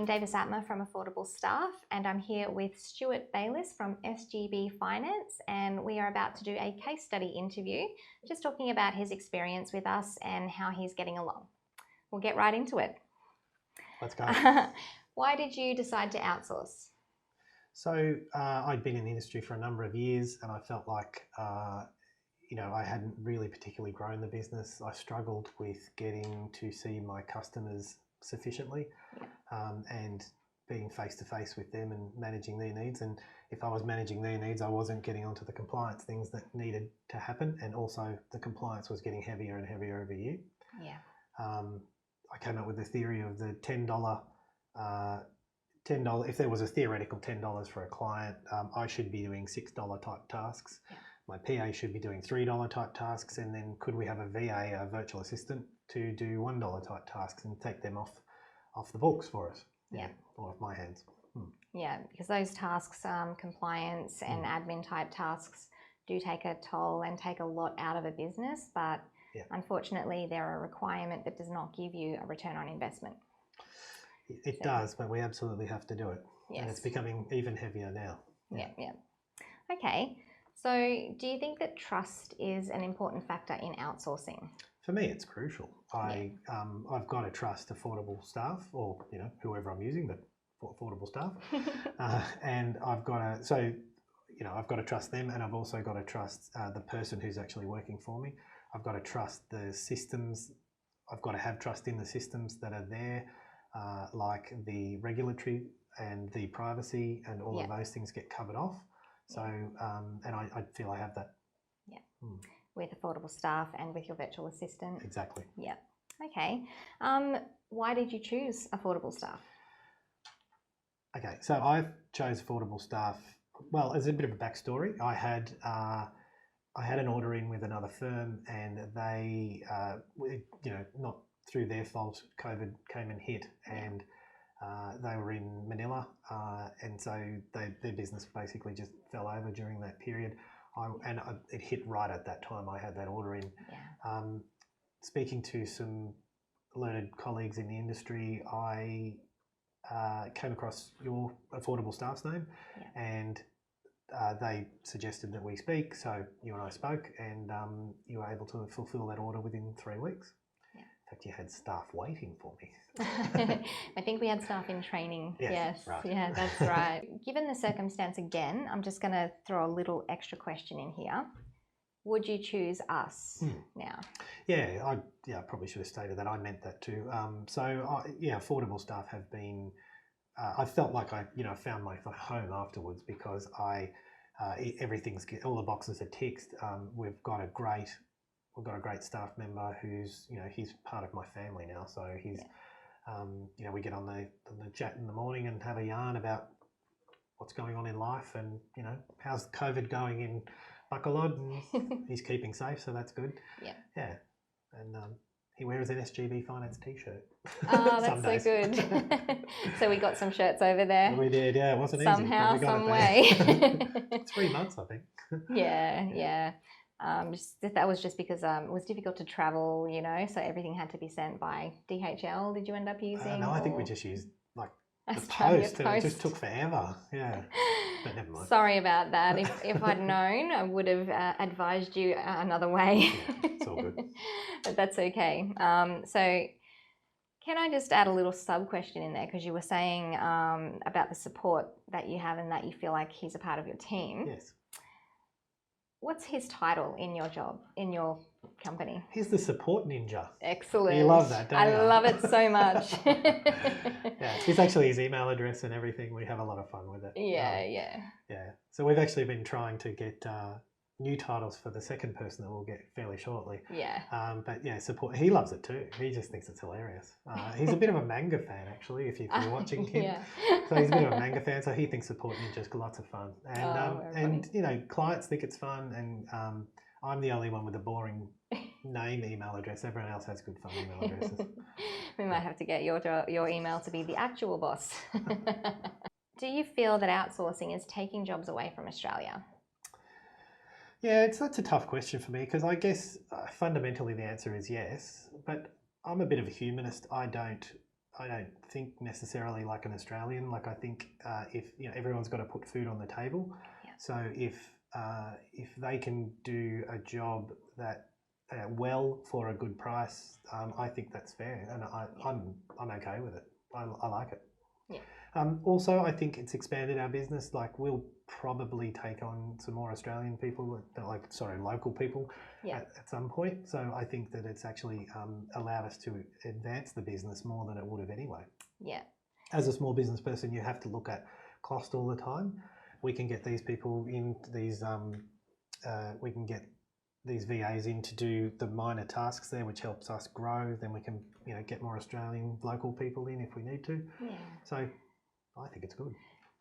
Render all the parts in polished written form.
Davis Atma from Affordable Staff, and I'm here with Stuart Bayliss from SGB Finance, and we are about to do a case study interview, just talking about his experience with us and how he's getting along. We'll get right into it. Let's go. Why did you decide to outsource? So I'd been in the industry for a number of years, and I felt like I hadn't really particularly grown the business. I struggled with getting to see my customers sufficiently, and being face to face with them and managing their needs. And if I was managing their needs, I wasn't getting onto the compliance things that needed to happen, and also the compliance was getting heavier and heavier every year. Yeah. I came up with the theory of the $10. If there was a theoretical $10 for a client, I should be doing $6 type tasks. Yeah. My PA should be doing $3 type tasks, and then could we have a VA, a virtual assistant, to do $1 type tasks and take them off the books for us? Yeah. Or off my hands. Yeah, because those tasks, compliance and admin type tasks, do take a toll and take a lot out of a business, but unfortunately they're a requirement that does not give you a return on investment. It does, but we absolutely have to do it. Yes. And it's becoming even heavier now. Yeah. Okay, so do you think that trust is an important factor in outsourcing? For me, it's crucial. I've got to trust Affordable Staff, or whoever I'm using, but Affordable Staff, and I've got to trust them, and I've also got to trust the person who's actually working for me. I've got to trust the systems. I've got to have trust in the systems that are there, like the regulatory and the privacy, and all of those things get covered off. So, and I feel I have that. Yeah. With Affordable Staff and with your virtual assistant. Exactly. Yeah. Okay. Why did you choose Affordable Staff? Okay, so I chose Affordable Staff. Well, as a bit of a backstory, I had an order in with another firm, and they, not through their fault, COVID came and hit, and they were in Manila, and so their business basically just fell over during that period. It hit right at that time I had that order in. Yeah. Speaking to some learned colleagues in the industry, I came across your Affordable Staff's name, and they suggested that we speak. So you and I spoke, and you were able to fulfill that order within 3 weeks. Yeah. In fact, you had staff waiting for me. I think we had staff in training. Yes. Right. Yeah, that's right. Given the circumstance again, I'm just going to throw a little extra question in here. Would you choose us now? Yeah, I probably should have stated that. I meant that too. Affordable Staff have been. I felt like I found my home afterwards, because all the boxes are ticked. We've got a great staff member who's he's part of my family now. So he's we get on the chat in the morning and have a yarn about what's going on in life, and how's COVID going in Buckalod, and he's keeping safe, so that's good. Yeah, and he wears an SGB Finance t-shirt. Oh, that's so good. So we got some shirts over there. We did, yeah. It wasn't somehow, easy. Some way. 3 months, I think. Yeah. That was just because it was difficult to travel, so everything had to be sent by DHL. Did you end up using? No, I think we just used the post, and it just took forever. Yeah, but never mind. Sorry about that. If I'd known, I would have advised you another way. Yeah, it's all good. But that's okay. So can I just add a little sub question in there, because you were saying about the support that you have and that you feel like he's a part of your team. Yes. What's his title in your job, in your company? He's the support ninja. Excellent. You love that, don't you? I love it so much. Yeah, it's actually his email address and everything. We have a lot of fun with it. Yeah. So we've actually been trying to get new titles for the second person that we'll get fairly shortly. Yeah. But yeah, support. He loves it too. He just thinks it's hilarious. He's a bit of a manga fan, actually, if you're watching him. Yeah. So he's a bit of a manga fan, so he thinks support ninja's lots of fun. And clients think it's fun, and I'm the only one with a boring name email address. Everyone else has good fun email addresses. We might have to get your email to be the actual boss. Do you feel that outsourcing is taking jobs away from Australia? Yeah, that's a tough question for me, because I guess fundamentally the answer is yes, but I'm a bit of a humanist. I don't don't think necessarily like an Australian. Like I think if everyone's got to put food on the table, so if they can do a job that well for a good price, I think that's fair, and I'm okay with it. I like it. Yeah. Also, I think it's expanded our business. Like we'll probably take on some more Australian people, local people at some point. So I think that it's actually allowed us to advance the business more than it would have anyway. Yeah. As a small business person, you have to look at cost all the time. We can get these people in these, we can get these VAs in to do the minor tasks there, which helps us grow. Then we can, get more Australian local people in if we need to. Yeah. So I think it's good.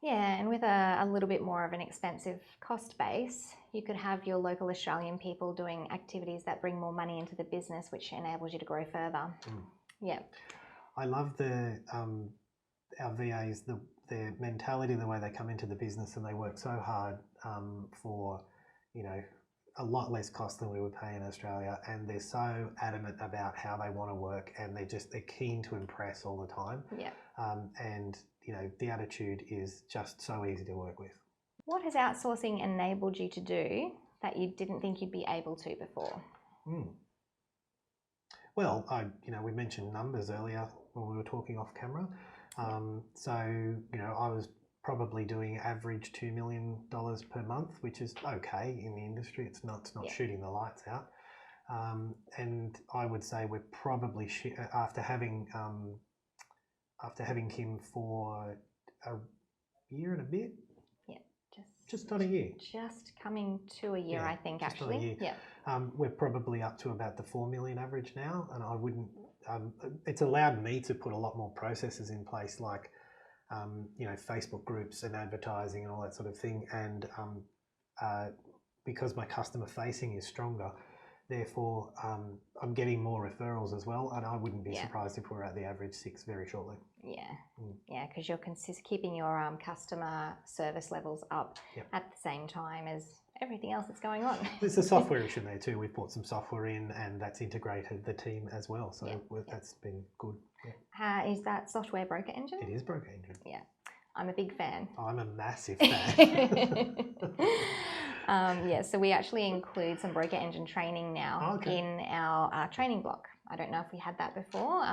Yeah, and with a little bit more of an expensive cost base, you could have your local Australian people doing activities that bring more money into the business, which enables you to grow further. Yeah. I love our VAs, their mentality, the way they come into the business, and they work so hard for, a lot less cost than we would pay in Australia, and they're so adamant about how they want to work, and they're keen to impress all the time. Yeah. And the attitude is just so easy to work with. What has outsourcing enabled you to do that you didn't think you'd be able to before? Well, we mentioned numbers earlier when we were talking off camera. So I was probably doing average $2 million per month, which is okay in the industry. It's not shooting the lights out. And I would say we're probably after having Kim for a year and a bit. Yeah, just on a year. Just coming to a year, I think, just actually. On a year. Yeah. We're probably up to about the 4 million average now, and I wouldn't. It's allowed me to put a lot more processes in place, like Facebook groups and advertising and all that sort of thing, and because my customer facing is stronger, therefore I'm getting more referrals as well, and I wouldn't be surprised if we're at the average 6 very shortly. Yeah, because you're keeping your customer service levels up at the same time as everything else that's going on. There's a software issue there too. We've brought some software in, and that's integrated the team as well, so that's been good. Is that software Broker Engine? It is Broker Engine. Yeah, I'm a big fan. I'm a massive fan. So we actually include some Broker Engine training now in our training block. I don't know if we had that before,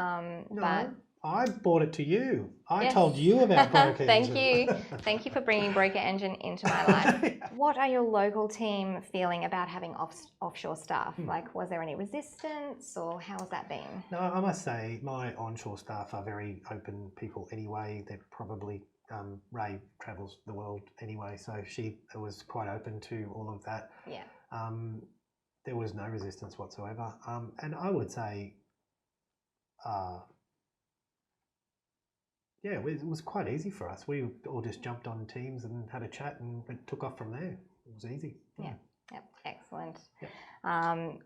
but I brought it to you. I told you about Broker Engine. Thank you for bringing Broker Engine into my life. What are your local team feeling about having offshore staff? Like, was there any resistance, or how has that been? No, I must say my onshore staff are very open people anyway. They're probably, Ray travels the world anyway, so she was quite open to all of that. Yeah. There was no resistance whatsoever. And I would say, it was quite easy for us. We all just jumped on Teams and had a chat, and it took off from there. It was easy. Yeah. Yep. Excellent. Yep.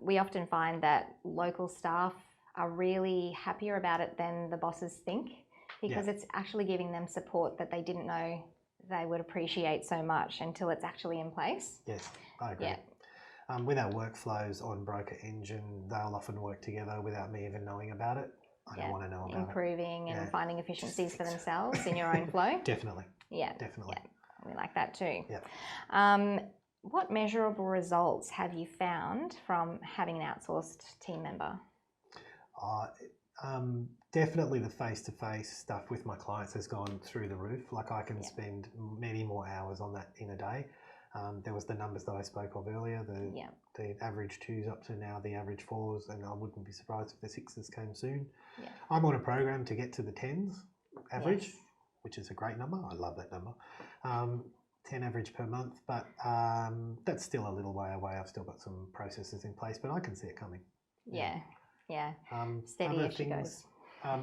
We often find that local staff are really happier about it than the bosses think, because it's actually giving them support that they didn't know they would appreciate so much until it's actually in place. Yes, I agree. Yeah. With our workflows on Broker Engine, they'll often work together without me even knowing about it. I don't want to know about improving and finding efficiencies for themselves in your own flow. Definitely. Yeah. Definitely. Yeah. We like that too. Yeah. What measurable results have you found from having an outsourced team member? Definitely the face-to-face stuff with my clients has gone through the roof. Like I can spend many more hours on that in a day. There was the numbers that I spoke of earlier, the average 2s up to now the average 4s, and I wouldn't be surprised if the 6s came soon. Yeah. I'm on a program to get to the 10s average, which is a great number. I love that number. 10 average per month, but that's still a little way away. I've still got some processes in place, but I can see it coming. Yeah. Steady as she goes.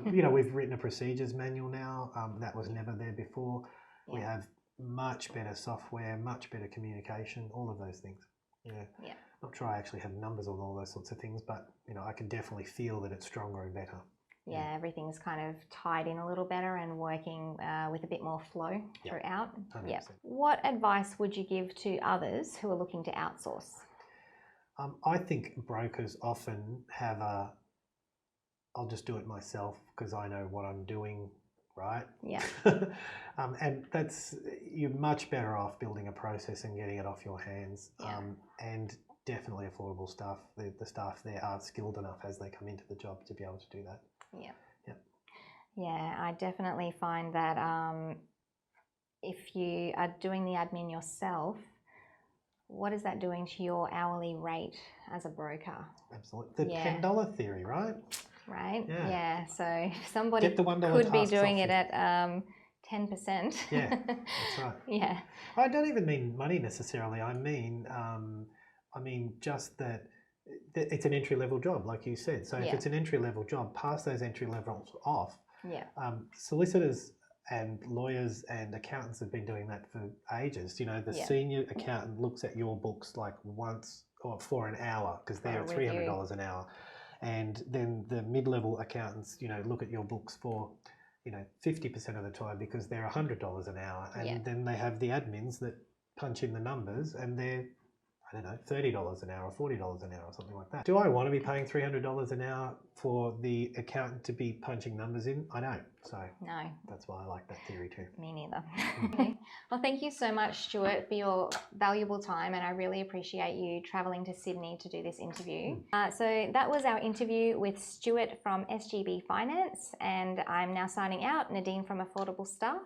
We've written a procedures manual now. That was never there before. Yeah. We have much better software, much better communication, all of those things. Yeah. Not sure I actually have numbers on all those sorts of things, but I can definitely feel that it's stronger and better. Yeah, everything's kind of tied in a little better and working with a bit more flow throughout. 100%. Yeah. What advice would you give to others who are looking to outsource? I think brokers often have I'll just do it myself because I know what I'm doing, right? Yeah. And you're much better off building a process and getting it off your hands. Yeah. And definitely affordable staff. The staff there are skilled enough as they come into the job to be able to do that. Yeah. Yep. Yeah, I definitely find that if you are doing the admin yourself, what is that doing to your hourly rate as a broker? Absolutely. The Yeah. $10 theory, right? Right? Yeah. Yeah. So somebody Get the $1 could be tasks doing off it at 10%. Yeah, that's right. Yeah. I don't even mean money necessarily. I mean just that it's an entry level job, like you said. So if Yeah. it's an entry level job, pass those entry levels off. Yeah. Solicitors and lawyers and accountants have been doing that for ages. You know, the Yeah. senior accountant looks at your books like once or for an hour because they're at review. $300 an hour. And then the mid-level accountants, you know, look at your books for, you know, 50% of the time because they're $100 an hour. And Yeah. then they have the admins that punch in the numbers and they're, I don't know, $30 an hour or $40 an hour or something like that. Do I want to be paying $300 an hour for the accountant to be punching numbers in? I don't. So No. that's why I like that theory too. Me neither. Okay. Well, thank you so much, Stuart, for your valuable time, and I really appreciate you travelling to Sydney to do this interview. So that was our interview with Stuart from SGB Finance, and I'm now signing out, Nadine from Affordable Staff,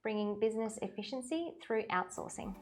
bringing business efficiency through outsourcing.